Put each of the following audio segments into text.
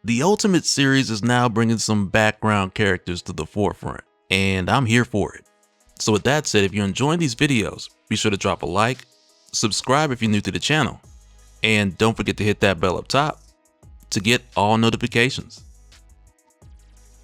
The Ultimate series is now bringing some background characters to the forefront, and I'm here for it. So with that said, if you're enjoying these videos, be sure to drop a like, subscribe if you're new to the channel, and don't forget to hit that bell up top to get all notifications.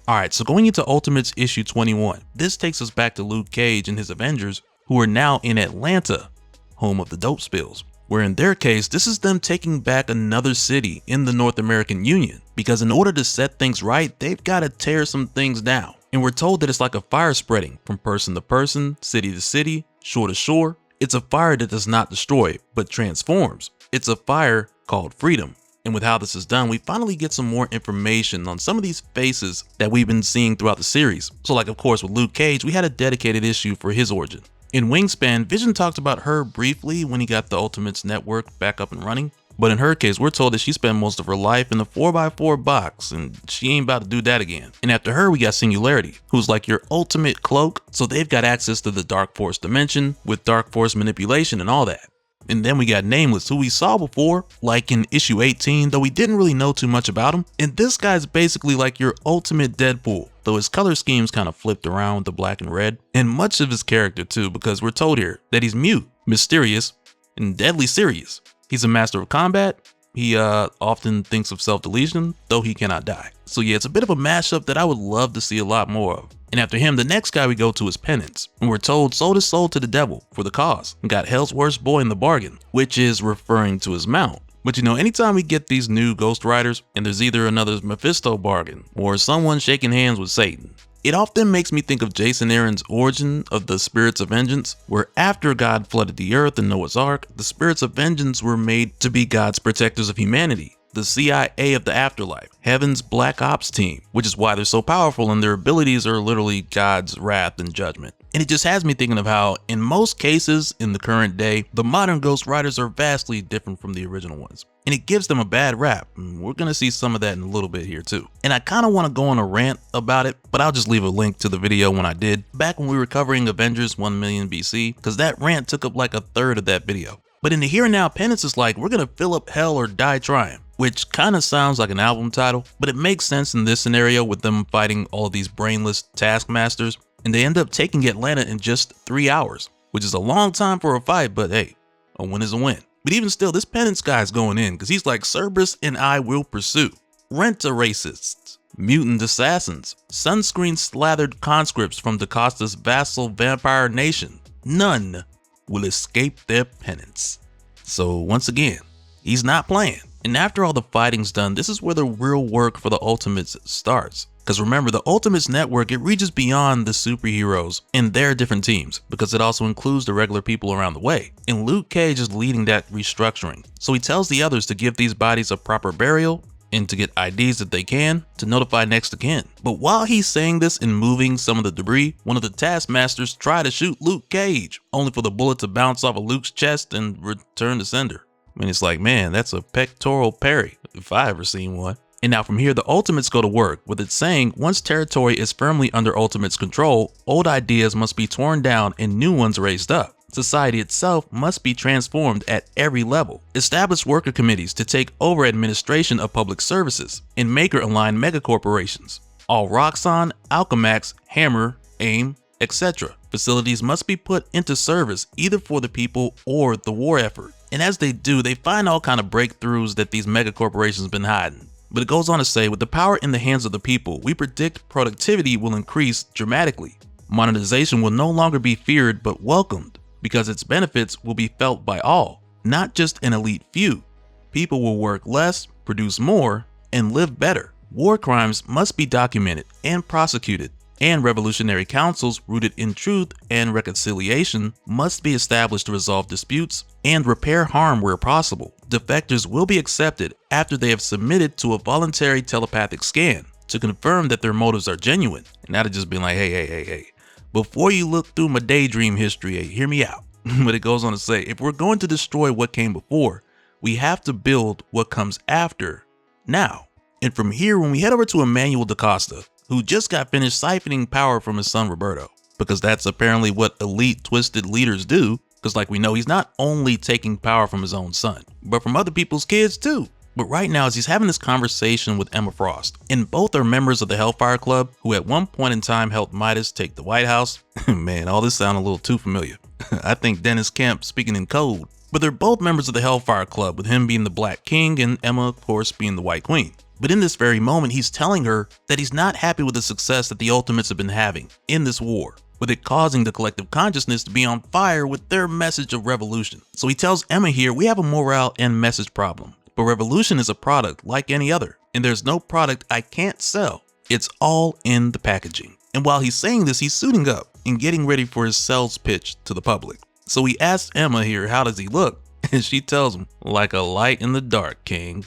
Alright, so going into Ultimates issue 21, this takes us back to Luke Cage and his Avengers, who are now in Atlanta, home of the dope spills, where in their case, this is them taking back another city in the North American Union, because in order to set things right, they've got to tear some things down. And we're told that it's like a fire spreading from person to person, city to city, shore to shore. It's a fire that does not destroy, but transforms. It's a fire called freedom. And with how this is done, we finally get some more information on some of these faces that we've been seeing throughout the series. So like of course with Luke Cage, we had a dedicated issue for his origin. In Wingspan, Vision talked about her briefly when he got the Ultimates network back up and running. But in her case, we're told that she spent most of her life in the 4x4 box and she ain't about to do that again. And after her, we got Singularity, who's like your ultimate cloak. So they've got access to the Dark Force dimension with Dark Force manipulation and all that. And then we got Nameless, who we saw before, like in issue 18, though we didn't really know too much about him. And this guy's basically like your ultimate Deadpool, though his color scheme's kind of flipped around with the black and red. And much of his character too, because we're told here that he's mute, mysterious, and deadly serious. He's a master of combat. He often thinks of self-deletion, though he cannot die. So yeah, it's a bit of a mashup that I would love to see a lot more of. And after him, the next guy we go to is Penance, and we're told sold his soul to the devil for the cause and got hell's worst boy in the bargain, which is referring to his mount. But you know, anytime we get these new Ghost Riders and there's either another Mephisto bargain or someone shaking hands with Satan, it often makes me think of Jason Aaron's origin of the Spirits of Vengeance, where after God flooded the earth in Noah's Ark, the Spirits of Vengeance were made to be God's protectors of humanity. The CIA of the afterlife, Heaven's Black Ops team, which is why they're so powerful and their abilities are literally God's wrath and judgment. And it just has me thinking of how, in most cases in the current day, the modern Ghost Riders are vastly different from the original ones. And it gives them a bad rap, and we're gonna see some of that in a little bit here too. And I kinda wanna go on a rant about it, but I'll just leave a link to the video when I did, back when we were covering Avengers 1 million BC, because that rant took up like a third of that video. But in the here and now, Penance is like, we're gonna fill up hell or die trying. Which kind of sounds like an album title, but it makes sense in this scenario with them fighting all of these brainless taskmasters, and they end up taking Atlanta in just 3 hours, which is a long time for a fight, but hey, a win is a win. But even still, this Penance guy's going in because he's like, Cerberus and I will pursue. Rent-a-racists, mutant assassins, sunscreen slathered conscripts from DaCosta's vassal vampire nation. None will escape their penance. So once again, he's not playing. And after all the fighting's done, this is where the real work for the Ultimates starts. Because remember, the Ultimates network, it reaches beyond the superheroes and their different teams, because it also includes the regular people around the way. And Luke Cage is leading that restructuring. So he tells the others to give these bodies a proper burial and to get IDs if they can, to notify next of kin. But while he's saying this and moving some of the debris, one of the taskmasters try to shoot Luke Cage, only for the bullet to bounce off of Luke's chest and return to sender. I mean, it's like, man, that's a pectoral parry, if I ever seen one. And now from here, the Ultimates go to work, with it saying once territory is firmly under Ultimates control, old ideas must be torn down and new ones raised up. Society itself must be transformed at every level. Establish worker committees to take over administration of public services, and maker-aligned megacorporations. All Roxxon, Alchemax, Hammer, AIM, etc. facilities must be put into service either for the people or the war effort. And as they do, they find all kind of breakthroughs that these mega corporations been hiding. But it goes on to say, with the power in the hands of the people, we predict productivity will increase dramatically. Monetization will no longer be feared but welcomed, because its benefits will be felt by all, not just an elite few. People will work less, produce more, and live better. War crimes must be documented and prosecuted, and revolutionary councils rooted in truth and reconciliation must be established to resolve disputes and repair harm where possible. Defectors will be accepted after they have submitted to a voluntary telepathic scan to confirm that their motives are genuine, and not just being like, hey, before you look through my daydream history, hey, hear me out. But it goes on to say, if we're going to destroy what came before, we have to build what comes after now. And from here, when we head over to Emmanuel DaCosta, who just got finished siphoning power from his son Roberto, because that's apparently what elite twisted leaders do, because like we know, he's not only taking power from his own son, but from other people's kids too. But right now, as he's having this conversation with Emma Frost, and both are members of the Hellfire Club, who at one point in time helped Midas take the White House. Man, all this sounds a little too familiar. I think Dennis Kemp speaking in code. But they're both members of the Hellfire Club, with him being the Black King and Emma, of course, being the White Queen. But in this very moment, he's telling her that he's not happy with the success that the Ultimates have been having in this war, with it causing the collective consciousness to be on fire with their message of revolution. So he tells Emma here, we have a morale and message problem, but revolution is a product like any other, and there's no product I can't sell. It's all in the packaging. And while he's saying this, he's suiting up and getting ready for his sales pitch to the public. So he asks Emma here, how does he look? And she tells him, like a light in the dark, King.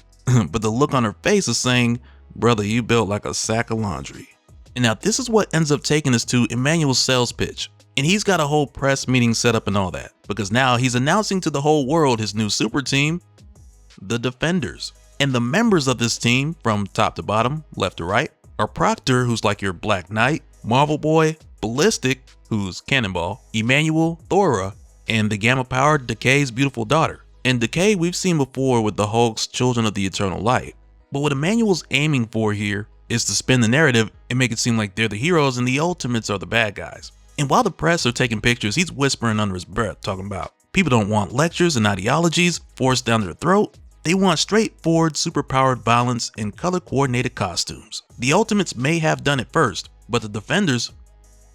But the look on her face is saying, brother, you built like a sack of laundry. And now this is what ends up taking us to Emmanuel's sales pitch. And he's got a whole press meeting set up and all that, because now he's announcing to the whole world his new super team, the Defenders. And the members of this team, from top to bottom, left to right, are Proctor, who's like your Black Knight, Marvel Boy, Ballistic, who's Cannonball, Emmanuel, Thora, and the gamma-powered Decay's beautiful daughter. And Decay we've seen before with the Hulk's Children of the Eternal Light. But what Emmanuel's aiming for here is to spin the narrative and make it seem like they're the heroes and the Ultimates are the bad guys. And while the press are taking pictures, he's whispering under his breath, talking about people don't want lectures and ideologies forced down their throat. They want straightforward, superpowered violence and color-coordinated costumes. The Ultimates may have done it first, but the Defenders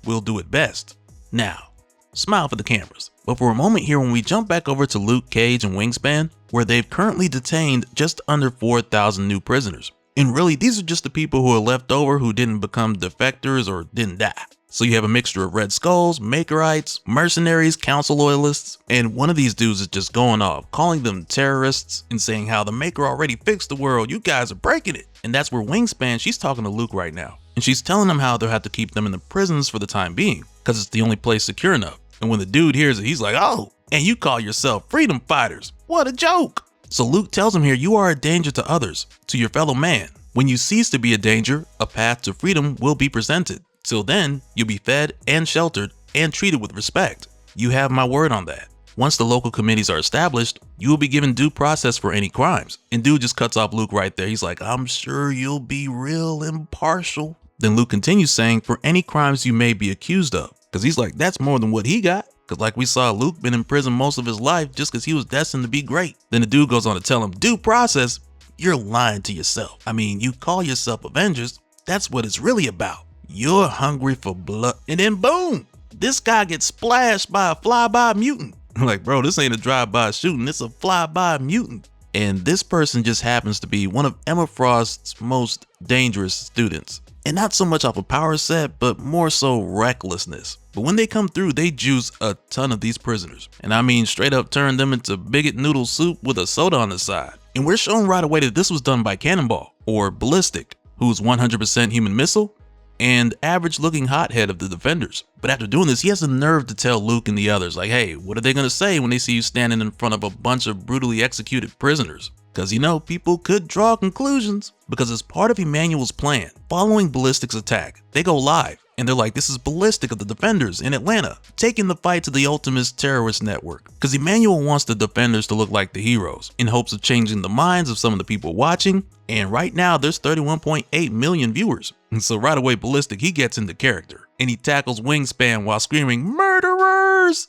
will do it best. Now, smile for the cameras. But for a moment here, when we jump back over to Luke Cage and Wingspan, where they've currently detained just under 4,000 new prisoners. And really, these are just the people who are left over who didn't become defectors or didn't die. So you have a mixture of Red Skulls, Makerites, mercenaries, council loyalists, and one of these dudes is just going off, calling them terrorists and saying how the Maker already fixed the world, you guys are breaking it. And that's where Wingspan, she's talking to Luke right now. And she's telling him how they'll have to keep them in the prisons for the time being, because it's the only place secure enough. And when the dude hears it, he's like, oh, and you call yourself freedom fighters. What a joke. So Luke tells him here, you are a danger to others, to your fellow man. When you cease to be a danger, a path to freedom will be presented. Till then, you'll be fed and sheltered and treated with respect. You have my word on that. Once the local committees are established, you will be given due process for any crimes. And dude just cuts off Luke right there. He's like, I'm sure you'll be real impartial. Then Luke continues saying, for any crimes you may be accused of. Because he's like, that's more than what he got. Because like we saw, Luke been in prison most of his life just because he was destined to be great. Then the dude goes on to tell him, due process? You're lying to yourself. I mean, you call yourself Avengers. That's what it's really about. You're hungry for blood. And then boom, this guy gets splashed by a flyby mutant. Like, bro, this ain't a drive-by shooting. It's a flyby mutant. And this person just happens to be one of Emma Frost's most dangerous students. And not so much off a power set, but more so recklessness. But when they come through, they juice a ton of these prisoners. And I mean, straight up turn them into bigot noodle soup with a soda on the side. And we're shown right away that this was done by Cannonball, or Ballistic, who's 100% human missile, and average looking hothead of the Defenders. But after doing this, he has the nerve to tell Luke and the others, like, hey, what are they gonna say when they see you standing in front of a bunch of brutally executed prisoners? Because you know, people could draw conclusions. Because as part of Emmanuel's plan, following Ballistic's attack, they go live. And they're like, this is Ballistic of the Defenders in Atlanta, taking the fight to the Ultimates terrorist network. Because Emmanuel wants the Defenders to look like the heroes, in hopes of changing the minds of some of the people watching. And right now, there's 31.8 million viewers. And so right away, Ballistic, he gets into character. And he tackles Wingspan while screaming, murderers!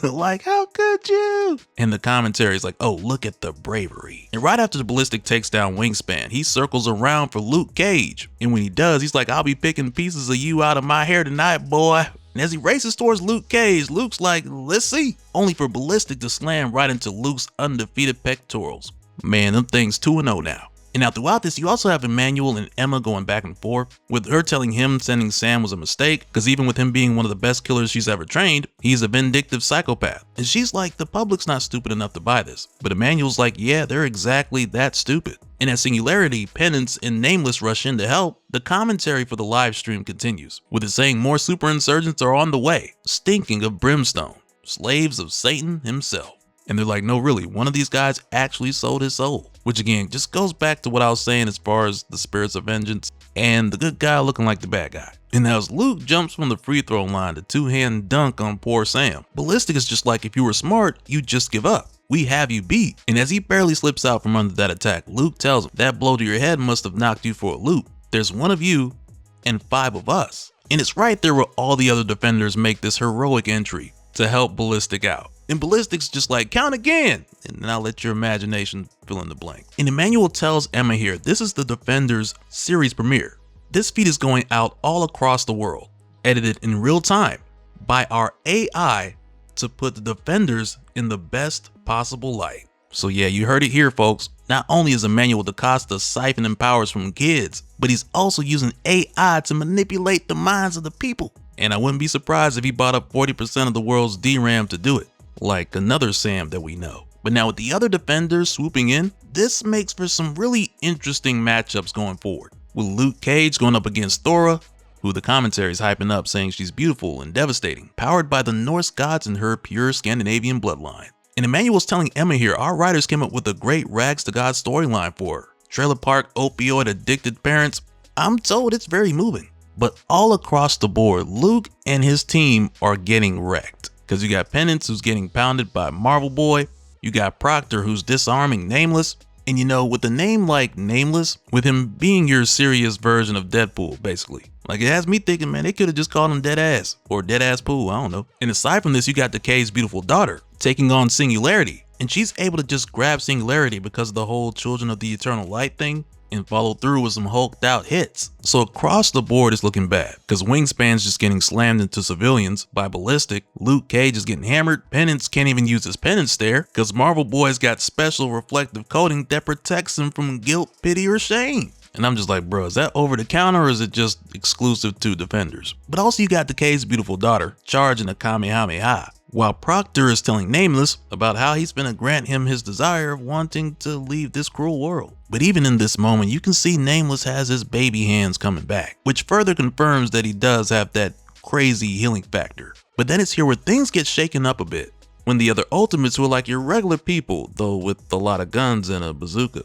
Like, how could you? And the commentary is like, oh, look at the bravery. And right after the Ballistic takes down Wingspan, he circles around for Luke Cage. And when he does, he's like, I'll be picking pieces of you out of my hair tonight, boy. And as he races towards Luke Cage, Luke's like, let's see. Only for Ballistic to slam right into Luke's undefeated pectorals. Man, them things 2-0 now. And now throughout this, you also have Emmanuel and Emma going back and forth, with her telling him sending Sam was a mistake, because even with him being one of the best killers she's ever trained, he's a vindictive psychopath. And she's like, the public's not stupid enough to buy this. But Emmanuel's like, yeah, they're exactly that stupid. And as Singularity, Penance, and Nameless rush in to help, the commentary for the live stream continues, with it saying more super insurgents are on the way, stinking of brimstone, slaves of Satan himself. And they're like, no, really, one of these guys actually sold his soul. Which again, just goes back to what I was saying as far as the spirits of vengeance and the good guy looking like the bad guy. And as Luke jumps from the free throw line to two-hand dunk on poor Sam, Ballistic is just like, if you were smart, you'd just give up. We have you beat. And as he barely slips out from under that attack, Luke tells him that blow to your head must have knocked you for a loop. There's one of you and 5 of us. And it's right there where all the other defenders make this heroic entry to help Ballistic out. And Ballistic's just like, count again. And now let your imagination fill in the blank. And Emmanuel tells Emma here, this is the Defenders series premiere. This feed is going out all across the world, edited in real time by our AI to put the Defenders in the best possible light. So yeah, you heard it here, folks. Not only is Emmanuel DaCosta siphoning powers from kids, but he's also using AI to manipulate the minds of the people. And I wouldn't be surprised if he bought up 40% of the world's DRAM to do it, like another Sam that we know. But now with the other Defenders swooping in, this makes for some really interesting matchups going forward. With Luke Cage going up against Thora, who the commentary is hyping up saying she's beautiful and devastating, powered by the Norse gods and her pure Scandinavian bloodline. And Emmanuel's telling Emma here, our writers came up with a great rags to God storyline for her. Trailer park opioid addicted parents. I'm told it's very moving. But all across the board, Luke and his team are getting wrecked. Because you got Penance who's getting pounded by Marvel Boy. You got Proctor who's disarming Nameless. And you know, with a name like Nameless, with him being your serious version of Deadpool, basically. Like, it has me thinking, man, they could have just called him Deadass or Deadass Pool, I don't know. And aside from this, you got Decay's beautiful daughter taking on Singularity. And she's able to just grab Singularity because of the whole Children of the Eternal Light thing and follow through with some hulked out hits. So across the board it's looking bad because Wingspan's just getting slammed into civilians by Ballistic, Luke Cage is getting hammered, Penance can't even use his penance stare because Marvel Boy's got special reflective coating that protects him from guilt, pity, or shame. And I'm just like, bro, is that over the counter or is it just exclusive to Defenders? But also you got Decay's beautiful daughter charging a Kamehameha, while Proctor is telling Nameless about how he's gonna grant him his desire of wanting to leave this cruel world. But even in this moment, you can see Nameless has his baby hands coming back, which further confirms that he does have that crazy healing factor. But then it's here where things get shaken up a bit, when the other Ultimates who are like your regular people, though with a lot of guns and a bazooka.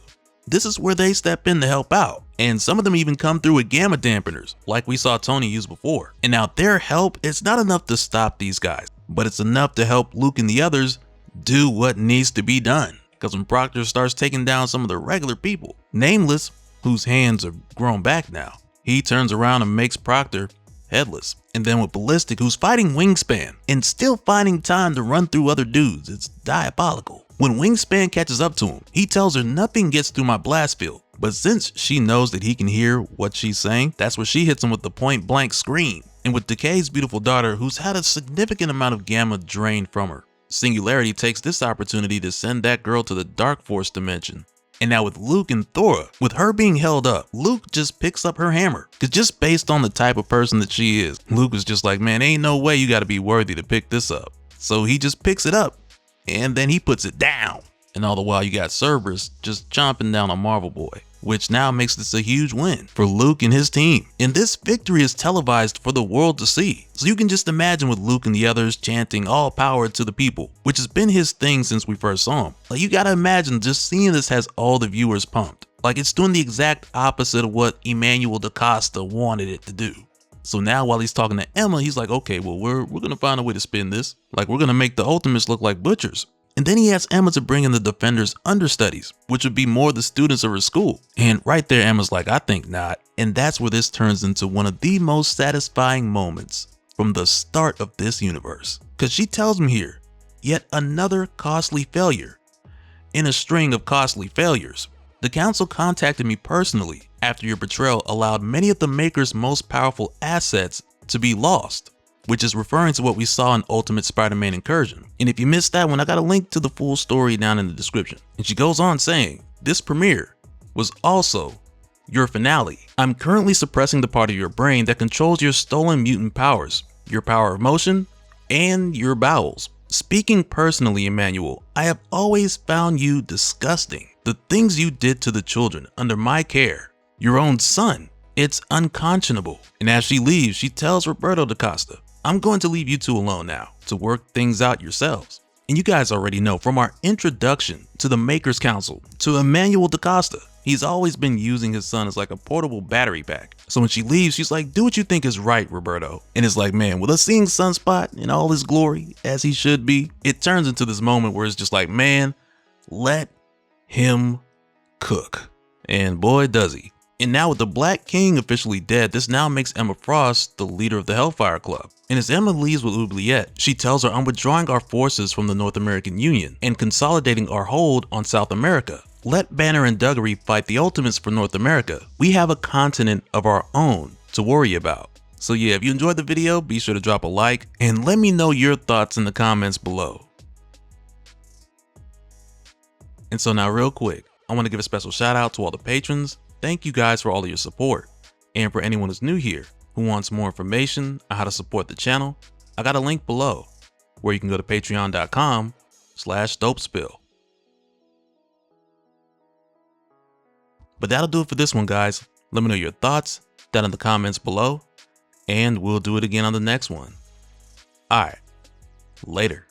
This is where they step in to help out, and some of them even come through with gamma dampeners, like we saw Tony use before. And now their help is not enough to stop these guys, but it's enough to help Luke and the others do what needs to be done. Because when Proctor starts taking down some of the regular people, Nameless, whose hands are grown back now, he turns around and makes Proctor headless. And then with Ballistic, who's fighting Wingspan and still finding time to run through other dudes, it's diabolical. When Wingspan catches up to him, he tells her nothing gets through my blast field. But since she knows that he can hear what she's saying, that's where she hits him with the point blank scream. And with Decay's beautiful daughter, who's had a significant amount of gamma drained from her, Singularity takes this opportunity to send that girl to the Dark Force dimension. And now with Luke and Thora, with her being held up, Luke just picks up her hammer. Cause just based on the type of person that she is, Luke is just like, man, ain't no way you gotta be worthy to pick this up. So he just picks it up and then he puts it down. And all the while you got Cerberus just chomping down on Marvel Boy, which now makes this a huge win for Luke and his team. And this victory is televised for the world to see. So you can just imagine with Luke and the others chanting all power to the people, which has been his thing since we first saw him. Like, you gotta imagine just seeing this has all the viewers pumped. Like, it's doing the exact opposite of what Emmanuel DaCosta wanted it to do. So now while he's talking to Emma, he's like, okay, well, we're gonna find a way to spin this. Like, we're gonna make the Ultimates look like butchers. And then he asks Emma to bring in the Defenders understudies, which would be more the students of her school. And right there, Emma's like, I think not. And that's where this turns into one of the most satisfying moments from the start of this universe. Because she tells him here, yet another costly failure in a string of costly failures. The council contacted me personally after your betrayal allowed many of the Maker's most powerful assets to be lost, which is referring to what we saw in Ultimate Spider-Man Incursion. And if you missed that one, I got a link to the full story down in the description. And she goes on saying, this premiere was also your finale. I'm currently suppressing the part of your brain that controls your stolen mutant powers, your power of motion, and your bowels. Speaking personally, Emmanuel, I have always found you disgusting. The things you did to the children under my care, your own son, it's unconscionable. And as she leaves, she tells Roberto DaCosta, I'm going to leave you two alone now to work things out yourselves. And you guys already know from our introduction to the Makers Council, to Emmanuel DaCosta, He's always been using his son as like a portable battery pack. So when she leaves, she's like, do what you think is right, Roberto. And it's like, man, with us seeing Sunspot in all his glory, as he should be, it turns into this moment where it's just like, man, let him cook. And boy, does he. And now with the Black King officially dead, this now makes Emma Frost the leader of the Hellfire Club. And as Emma leaves with Oubliette, she tells her, I'm withdrawing our forces from the North American Union and consolidating our hold on South America. Let Banner and Duggery fight the Ultimates for North America. We have a continent of our own to worry about. So yeah, if you enjoyed the video, be sure to drop a like and let me know your thoughts in the comments below. And so now real quick, I want to give a special shout out to all the patrons. Thank you guys for all of your support. And for anyone who's new here who wants more information on how to support the channel, I got a link below where you can go to patreon.com/dopespill. But that'll do it for this one, guys. Let me know your thoughts down in the comments below, and we'll do it again on the next one. All right, later.